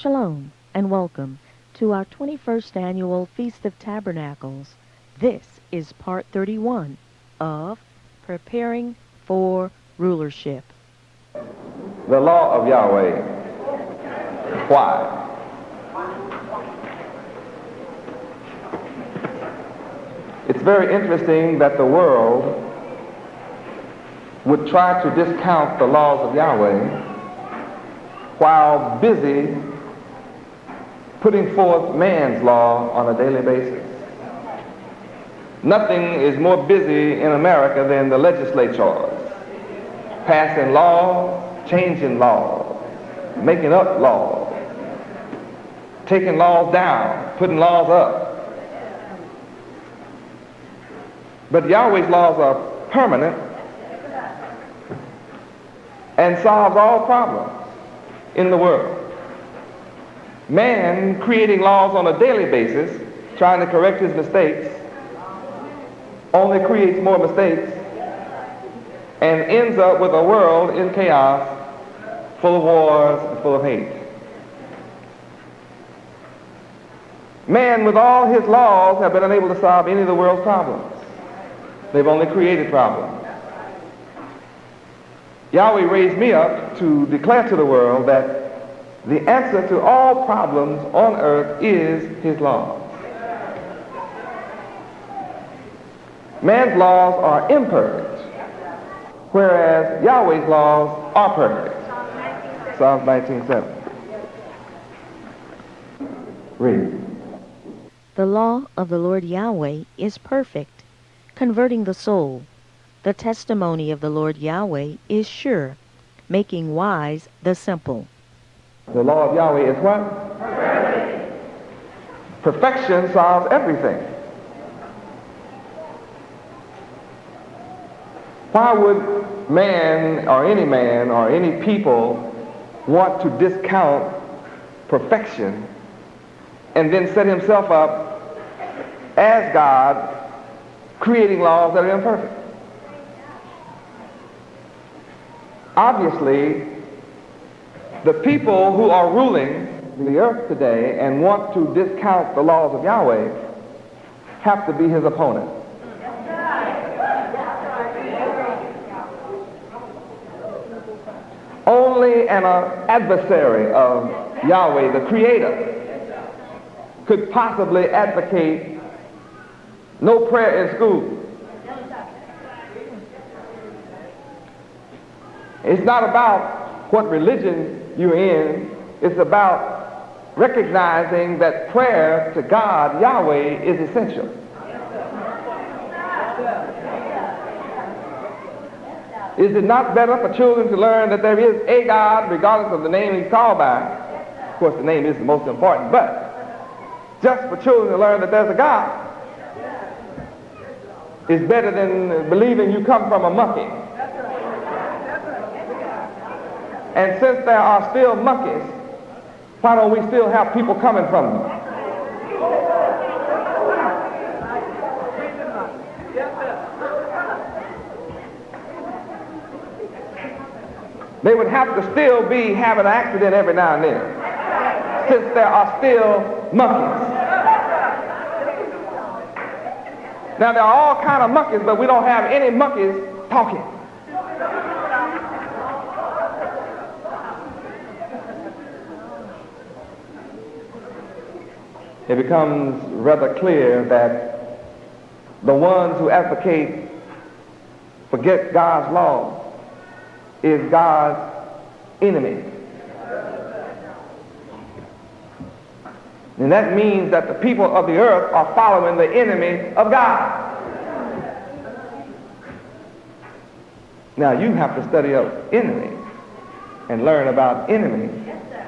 Shalom and welcome to our 21st annual Feast of Tabernacles. This is part 31 of Preparing for Rulership. The law of Yahweh. Why? It's very interesting that the world would try to discount the laws of Yahweh while busy putting forth man's law on a daily basis. Nothing is more busy in America than the legislatures, passing laws, changing laws, making up laws, taking laws down, putting laws up. But Yahweh's laws are permanent and solves all problems in the world. Man creating laws on a daily basis, trying to correct his mistakes, only creates more mistakes and ends up with a world in chaos, full of wars and full of hate. Man, with all his laws, have been unable to solve any of the world's problems. They've only created problems. Yahweh raised me up to declare to the world that the answer to all problems on earth is his laws. Man's laws are imperfect, whereas Yahweh's laws are perfect. Psalms 19:7. Read. The law of the Lord Yahweh is perfect, converting the soul. The testimony of the Lord Yahweh is sure, making wise the simple. The law of Yahweh is what? Perfect. Perfection solves everything. Why would man or any people want to discount perfection and then set himself up as God, creating laws that are imperfect? Obviously, the people who are ruling the earth today and want to discount the laws of Yahweh have to be his opponent. Only an adversary of Yahweh, the Creator, could possibly advocate no prayer in school. It's not about what religion you're in. It's about recognizing that prayer to God, Yahweh, is essential. Is it not better for children to learn that there is a God, regardless of the name he's called by? Of course, the name is the most important, but just for children to learn that there's a God is better than believing you come from a monkey. And since there are still monkeys, why don't we still have people coming from them? They would have to still be having an accident every now and then, since there are still monkeys. Now, there are all kinds of monkeys, but we don't have any monkeys talking. It becomes rather clear that the ones who advocate forget God's law is God's enemy. And that means that the people of the earth are following the enemy of God. Now you have to study up enemy and learn about enemy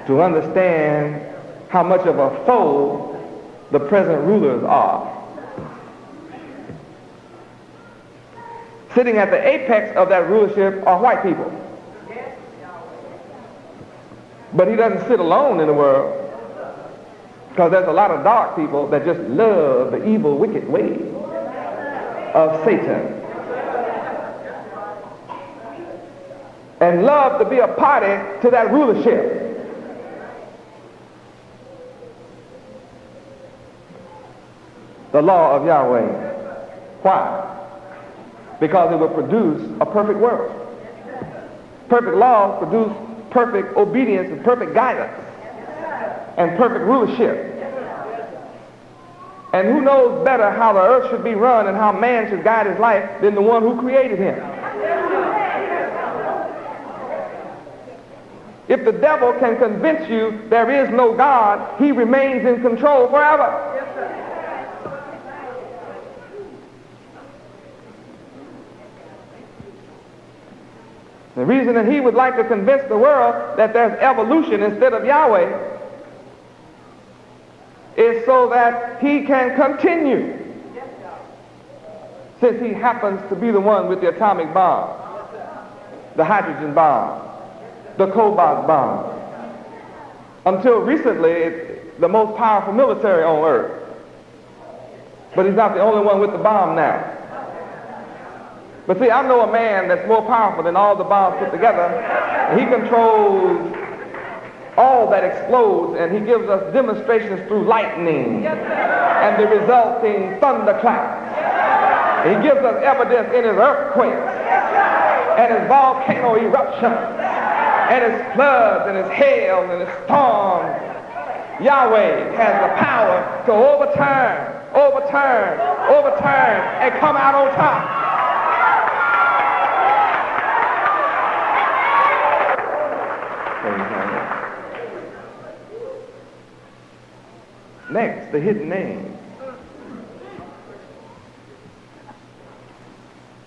to understand how much of a foe the present rulers are. Sitting at the apex of that rulership are white people. But he doesn't sit alone in the world, because there's a lot of dark people that just love the evil, wicked ways of Satan and love to be a party to that rulership. the law of Yahweh. Why? Because it will produce a perfect world. Perfect laws produce perfect obedience and perfect guidance and perfect rulership. And who knows better how the earth should be run and how man should guide his life than the one who created him? If the devil can convince you there is no God, he remains in control forever. The reason that he would like to convince the world that there's evolution instead of Yahweh is so that he can continue, since he happens to be the one with the atomic bomb, the hydrogen bomb, the cobalt bomb. Until recently, it's the most powerful military on earth. But he's not the only one with the bomb now. But see, I know a man that's more powerful than all the bombs put together. He controls all that explodes, and he gives us demonstrations through lightning and the resulting thunderclaps. He gives us evidence in his earthquakes and his volcano eruptions and his floods and his hail and his storms. Yahweh has the power to overturn, and come out on top. Next, the hidden name.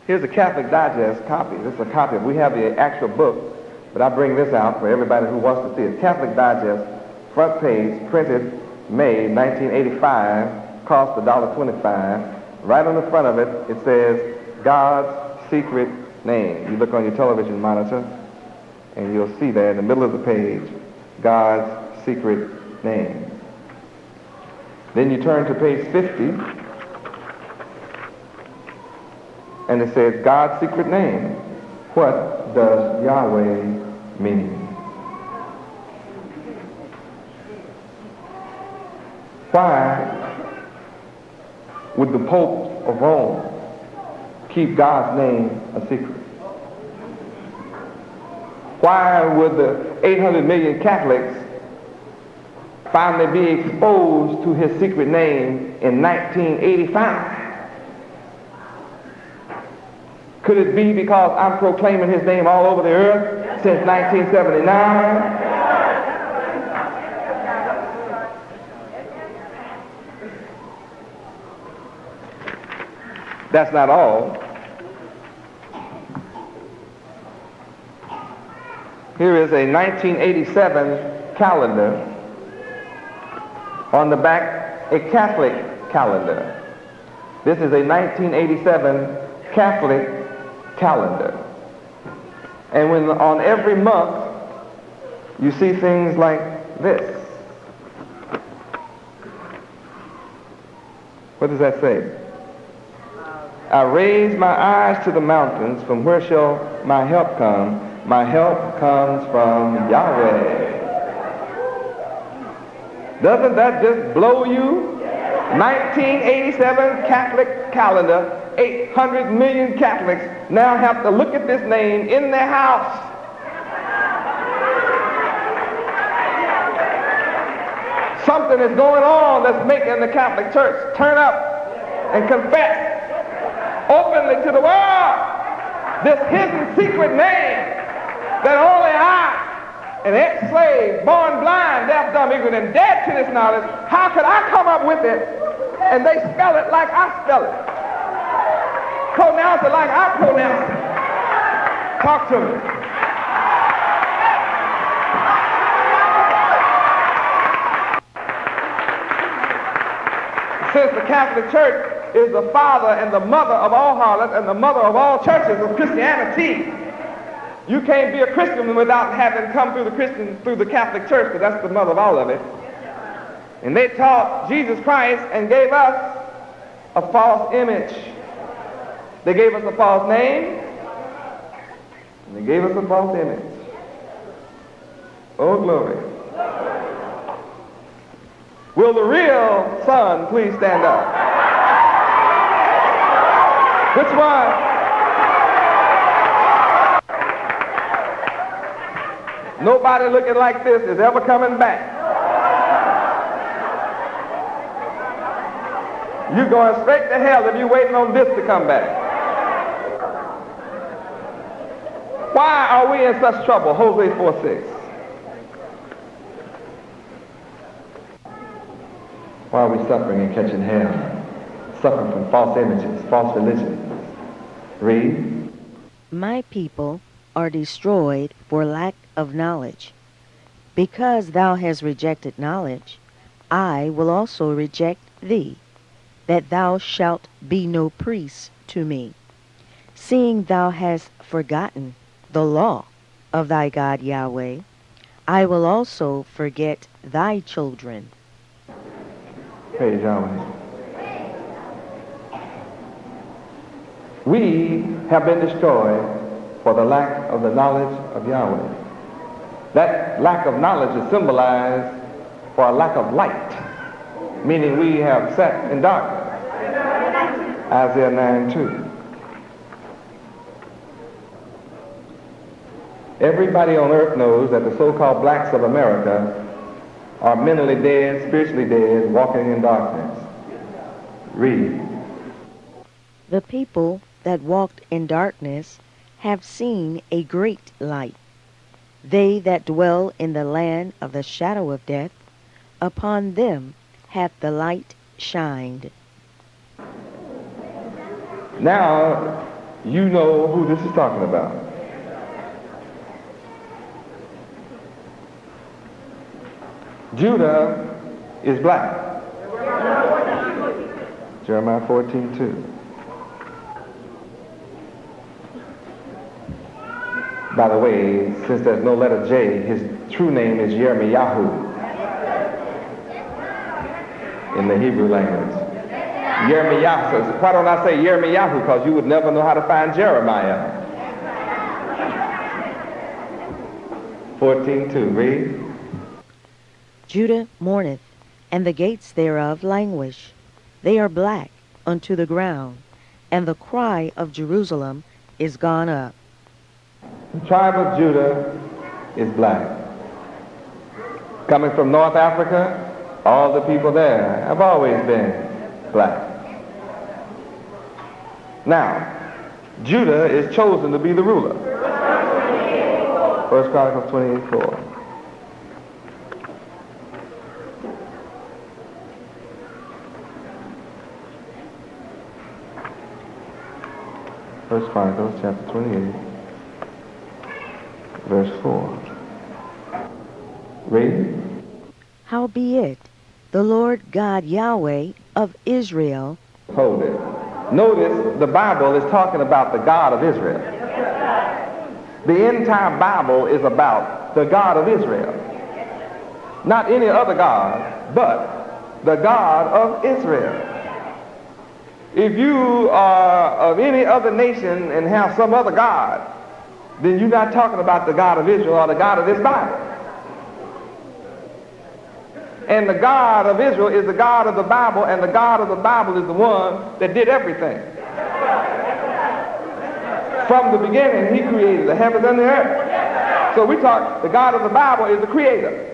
Here's a Catholic Digest copy. This is a copy. We have the actual book, but I bring this out for everybody who wants to see it. Catholic Digest, front page, printed May 1985, cost $1.25. Right on the front of it, it says, God's secret name. You look on your television monitor, and you'll see there in the middle of the page, God's secret name. Then you turn to page 50, and it says, God's secret name. What does Yahweh mean? Why would the Pope of Rome keep God's name a secret? Why would the 800 million Catholics finally be exposed to his secret name in 1985? Could it be because I'm proclaiming his name all over the earth since 1979? That's not all. Here is a 1987 calendar. On the back, a Catholic calendar. This is a 1987 Catholic calendar. And when on every month, you see things like this. What does that say? I raise my eyes to the mountains, from where shall my help come? My help comes from Yahweh. Doesn't that just blow you? 1987 Catholic calendar, 800 million Catholics now have to look at this name in their house. Something is going on that's making the Catholic Church turn up and confess openly to the world this hidden secret name that only I, an ex-slave, born blind, deaf, dumb, ignorant, and dead to this knowledge, how could I come up with it and they spell it like I spell it? Pronounce it like I pronounce it. Talk to me. Since the Catholic Church is the father and the mother of all harlots and the mother of all churches of Christianity, you can't be a Christian without having come through the Catholic Church, because that's the mother of all of it. And they taught Jesus Christ and gave us a false image. They gave us a false name, and they gave us a false image. Oh, glory. Will the real son please stand up? Which one? Nobody looking like this is ever coming back. You're going straight to hell if you're waiting on this to come back. Why are we in such trouble? Hosea 4:6. Why are we suffering and catching hell? Suffering from false images, false religions. Read. My people are destroyed for lack of knowledge. Because thou hast rejected knowledge, I will also reject thee, that thou shalt be no priest to me. Seeing thou hast forgotten the law of thy God Yahweh, I will also forget thy children. Praise Yahweh. We have been destroyed for the lack of the knowledge of Yahweh. That lack of knowledge is symbolized for a lack of light, meaning we have sat in darkness. Isaiah 9:2. Everybody on earth knows that the so-called blacks of America are mentally dead, spiritually dead, walking in darkness. Read. The people that walked in darkness have seen a great light. They that dwell in the land of the shadow of death, upon them hath the light shined. Now, you know who this is talking about. Judah is black. Jeremiah 14:2. By the way, since there's no letter J, his true name is Yirmiyahu in the Hebrew language. Yirmiyahu. Why don't I say Yirmiyahu? Because you would never know how to find Jeremiah. 14:2. Read. Judah mourneth, and the gates thereof languish. They are black unto the ground, and the cry of Jerusalem is gone up. The tribe of Judah is black. Coming from North Africa, all the people there have always been black. Now, Judah is chosen to be the ruler. 1 Chronicles 28:4. First Chronicles chapter 28, verse 4. Read. Howbeit, the Lord God Yahweh of Israel. Hold it. Notice the Bible is talking about the God of Israel. The entire Bible is about the God of Israel. Not any other God, but the God of Israel. If you are of any other nation and have some other God, then you're not talking about the God of Israel or the God of this Bible. And the God of Israel is the God of the Bible, and the God of the Bible is the one that did everything. From the beginning, he created the heavens and the earth. So we talk, the God of the Bible is the creator.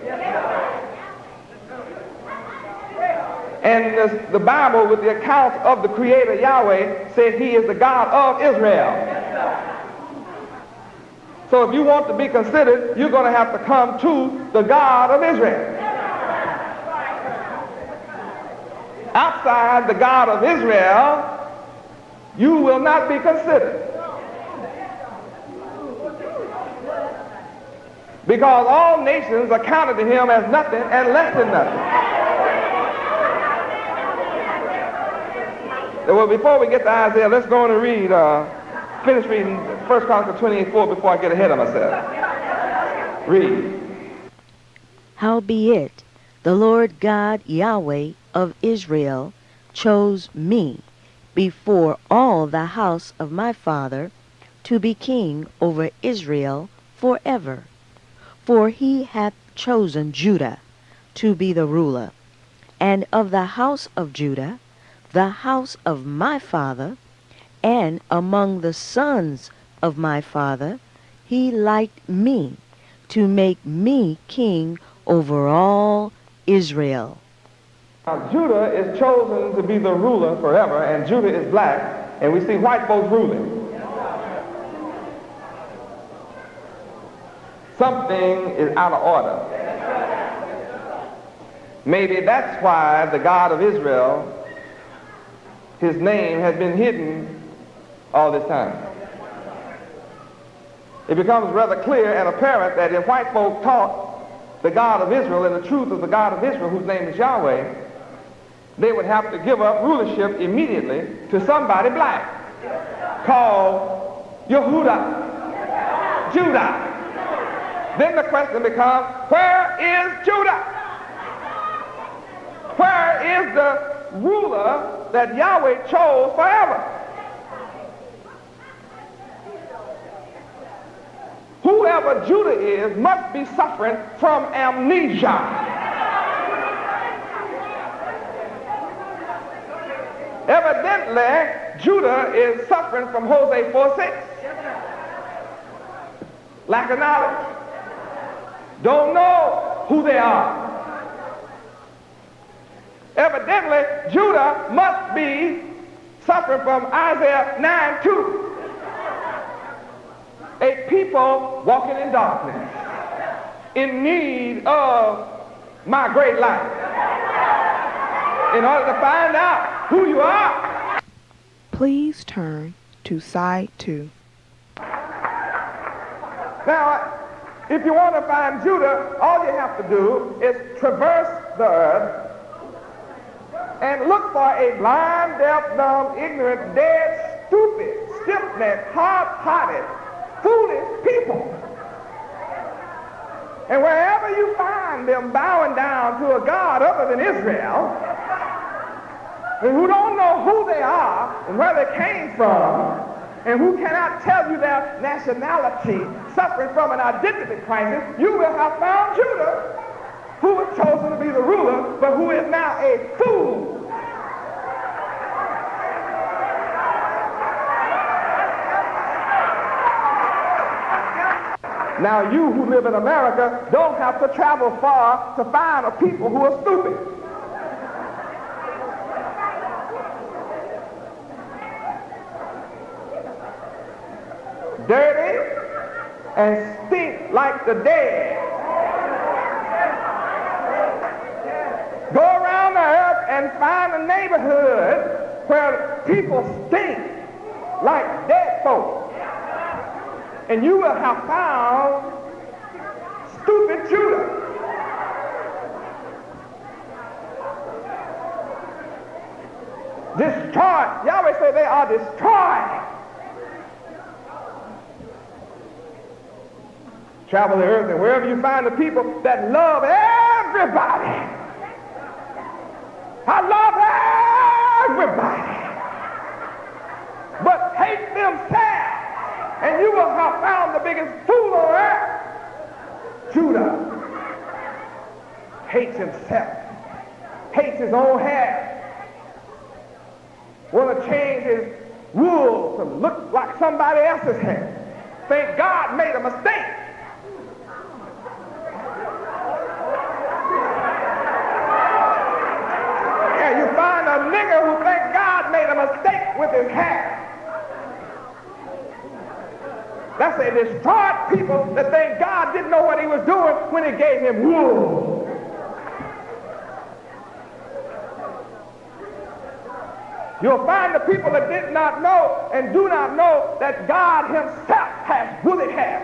And the Bible, with the account of the creator Yahweh, says he is the God of Israel. So if you want to be considered, you're going to have to come to the God of Israel. Outside the God of Israel, you will not be considered. Because all nations are counted to him as nothing and less than nothing. Well, before we get to Isaiah, let's go on and read, finish reading 1 Chronicles 28:4 before I get ahead of myself. Read. Howbeit, the Lord God Yahweh of Israel chose me before all the house of my father to be king over Israel forever. For he hath chosen Judah to be the ruler, and of the house of Judah, the house of my father, And among the sons of my father, he liked me to make me king over all Israel. Now, Judah is chosen to be the ruler forever, and Judah is black, and we see white folks ruling. Something is out of order. Maybe that's why the God of Israel, his name has been hidden all this time. It becomes rather clear and apparent that if white folk taught the God of Israel and the truth of the God of Israel, whose name is Yahweh, they would have to give up rulership immediately to somebody black called Yehuda, Judah. Then the question becomes, where is Judah? Where is the ruler that Yahweh chose forever? Whoever Judah is must be suffering from amnesia. Evidently, Judah is suffering from Hosea 4:6. Lack of knowledge. Don't know who they are. Evidently, Judah must be suffering from Isaiah 9:2. A people walking in darkness, in need of my great light. In order to find out who you are, please turn to side 2. Now, if you want to find Judah, all you have to do is traverse the earth and look for a blind, deaf, dumb, ignorant, dead, stupid, stiff-necked, hard-hearted, foolish people. And wherever you find them bowing down to a God other than Israel, and who don't know who they are and where they came from, and who cannot tell you their nationality, suffering from an identity crisis, you will have found Judah, who was chosen to be the ruler, but who is now a fool. Now you who live in America don't have to travel far to find a people who are stupid. Dirty and stink like the dead. Go around the earth and find a neighborhood where people stink like dead folk. And you will have found stupid Judah. Destroyed. Yahweh say they are destroyed. Travel the earth, and wherever you find the people that love everybody. I love everybody. But hate themselves. And you will have found the biggest fool on earth. Judah hates himself, hates his own hair, want to change his wool to look like somebody else's hair. Think God made a mistake. Yeah, you find a nigger who thinks God made a mistake with his hair. That's a destroyed people that think God didn't know what he was doing when he gave him wool. You'll find the people that did not know and do not know that God himself has woolly hair.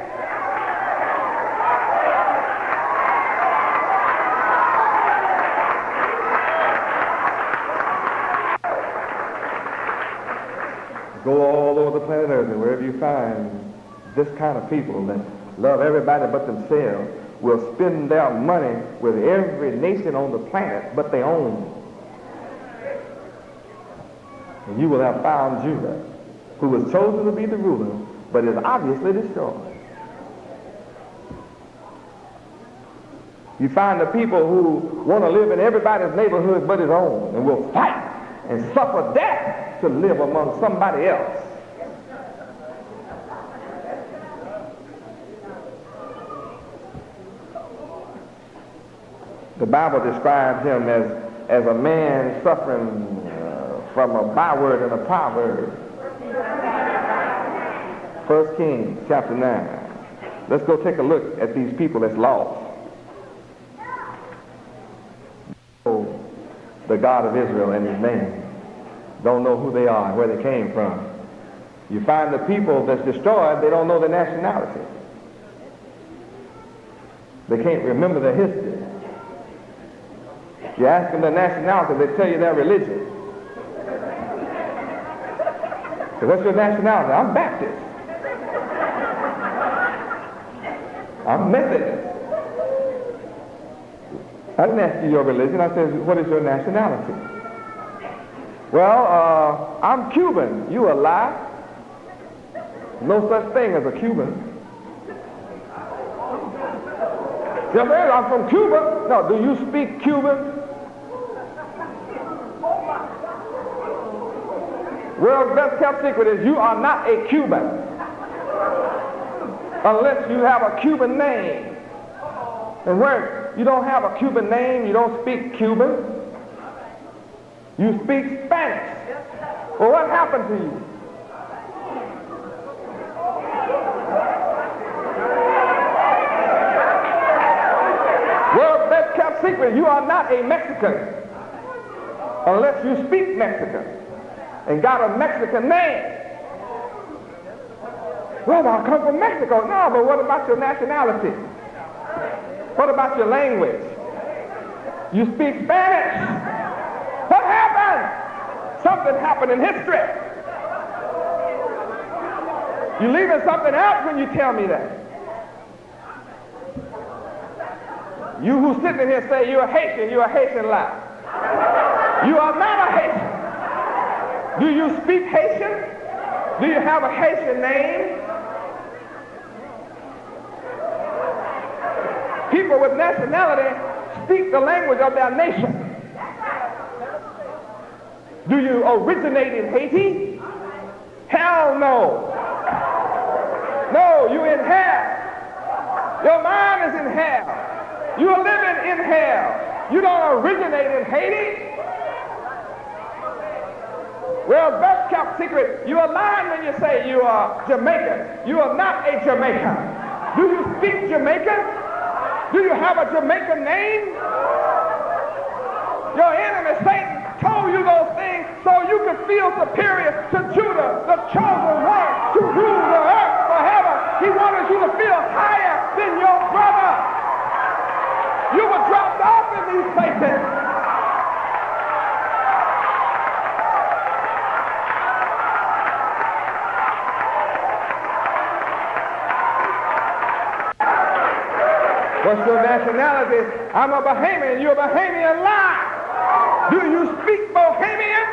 Go all over the planet Earth, and wherever you find this kind of people that love everybody but themselves will spend their money with every nation on the planet but their own. And you will have found Judah, who was chosen to be the ruler, but is obviously destroyed. You find the people who want to live in everybody's neighborhood but his own and will fight and suffer death to live among somebody else. The Bible describes him as a man suffering from a byword and a proverb. 1 Kings chapter 9. Let's go take a look at these people that's lost. The God of Israel and his name. Don't know who they are, where they came from. You find the people that's destroyed, they don't know their nationality. They can't remember their history. You ask them their nationality, they tell you their religion. So what's your nationality? I'm Baptist. I'm Methodist. I didn't ask you your religion. I said, what is your nationality? Well, I'm Cuban. You a lie. No such thing as a Cuban. You say, I'm from Cuba. No, do you speak Cuban? World's best kept secret is you are not a Cuban unless you have a Cuban name. And where you don't have a Cuban name, you don't speak Cuban, you speak Spanish. Well, what happened to you? World's best kept secret, you are not a Mexican unless you speak Mexican and got a Mexican name. Well, I come from Mexico. No, but what about your nationality? What about your language? You speak Spanish. What happened? Something happened in history. You're leaving something out when you tell me that. You who's sitting here say you're a Haitian lie. You are not a Haitian. Do you speak Haitian? Do you have a Haitian name? People with nationality speak the language of their nation. Do you originate in Haiti? Hell no. No, you're in hell. Your mind is in hell. You're living in hell. You don't originate in Haiti. Well, best kept secret, you are lying when you say you are Jamaican. You are not a Jamaican. Do you speak Jamaican? Do you have a Jamaican name? Your enemy, Satan, told you those things so you could feel superior to Judah, the chosen one, to rule the earth forever. He wanted you to feel higher than your brother. You were dropped off in these places. What's your nationality? I'm a Bahamian. You're a Bahamian lie. Do you speak Bohemian?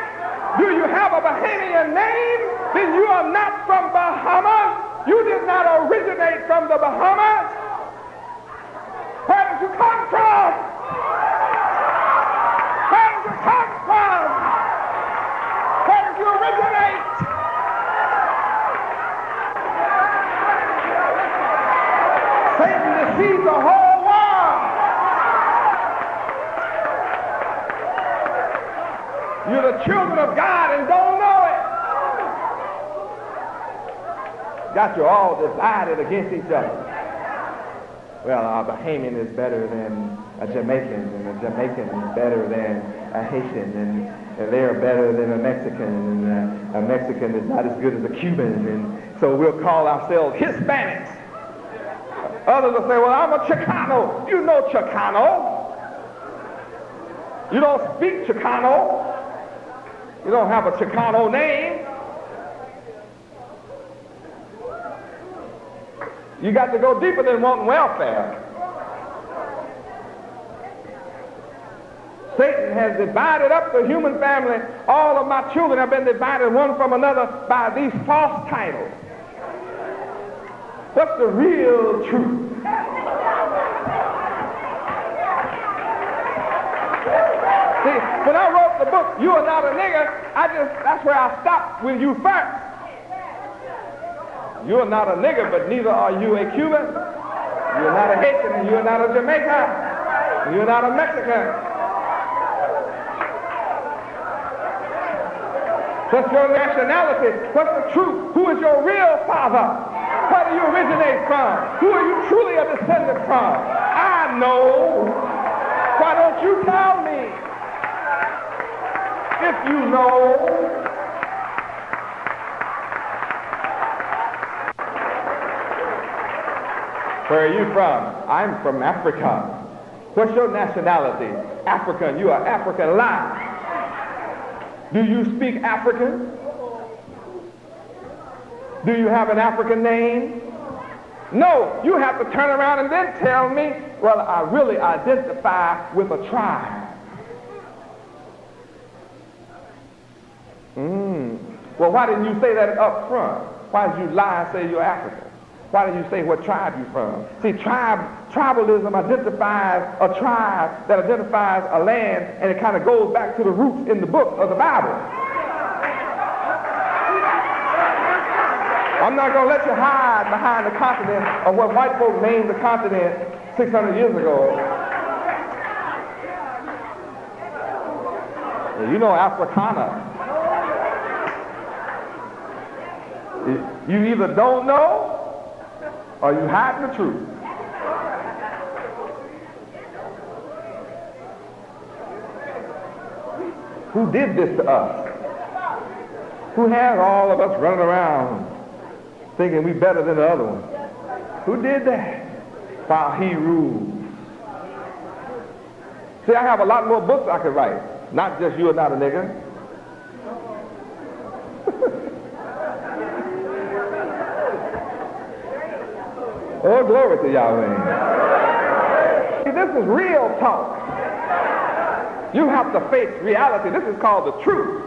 Do you have a Bahamian name? Then you are not from Bahamas. You did not originate from the Bahamas. Where did you come from? Where did you come from? Where did you originate? Satan deceives the whole world. You're the children of God and don't know it. Got you all divided against each other. Well, a Bahamian is better than a Jamaican, and a Jamaican is better than a Haitian, and they're better than a Mexican, and a Mexican is not as good as a Cuban, and so we'll call ourselves Hispanics. Others will say, well, I'm a Chicano. You know Chicano. You don't speak Chicano. You don't have a Chicano name. You got to go deeper than wanting welfare. Satan has divided up the human family. All of my children have been divided one from another by these false titles. What's the real truth? See, when I wrote the book, You Are Not a Nigger, that's where I stopped with you first. You are not a nigger, but neither are you a Cuban. You are not a Haitian, and you are not a Jamaican. You are not a Mexican. What's your nationality? What's the truth? Who is your real father? Where do you originate from? Who are you truly a descendant from? I know. Why don't you tell me? If you know. Where are you from? I'm from Africa. What's your nationality? African. You are African. Lie. Do you speak African? Do you have an African name? No. You have to turn around and then tell me, well, I really identify with a tribe. Well, why didn't you say that up front? Why did you lie and say you're African? Why did you say what tribe you're from? See, tribalism identifies a tribe that identifies a land, and it kind of goes back to the roots in the book of the Bible. I'm not going to let you hide behind the continent of what white folk named the continent 600 years ago. You know Africana. You either don't know or you hiding the truth. Who did this to us? Who has all of us running around thinking we better than the other one? Who did that? While he rules. See, I have a lot more books I could write. Not just You Are Not a Nigger. Oh, glory to Yahweh. See, this is real talk. You have to face reality. This is called the truth.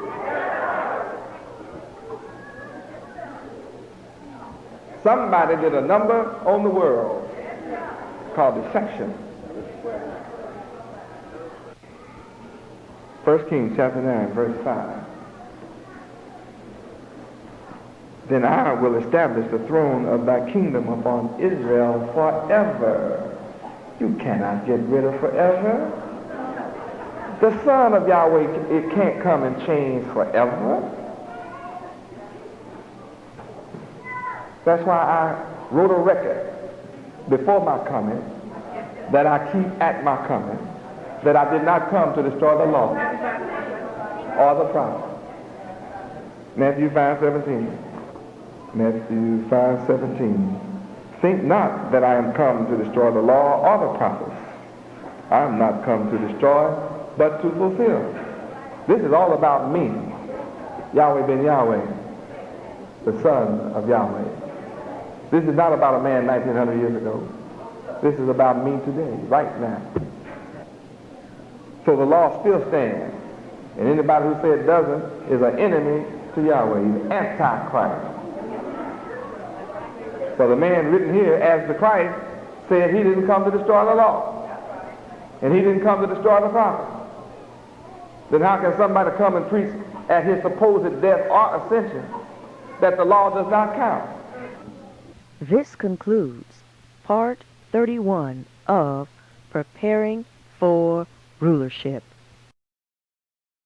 Somebody did a number on the world called deception. 1 Kings chapter 9, verse 5. Then I will establish the throne of thy kingdom upon Israel forever. You cannot get rid of forever. The Son of Yahweh, it can't come and change forever. That's why I wrote a record before my coming that I keep at my coming, that I did not come to destroy the law or the prophet. Matthew 5:17. Matthew 5:17. Think not that I am come to destroy the law or the prophets. I am not come to destroy, but to fulfill. This is all about me, Yahweh ben Yahweh, the Son of Yahweh. This is not about a man 1900 years ago. This is about me today, right now. So the law still stands. And anybody who says it doesn't is an enemy to Yahweh. He's antichrist. So the man written here as the Christ said he didn't come to destroy the law. And he didn't come to destroy the prophet. Then how can somebody come and preach at his supposed death or ascension that the law does not count? This concludes Part 31 of Preparing for Rulership.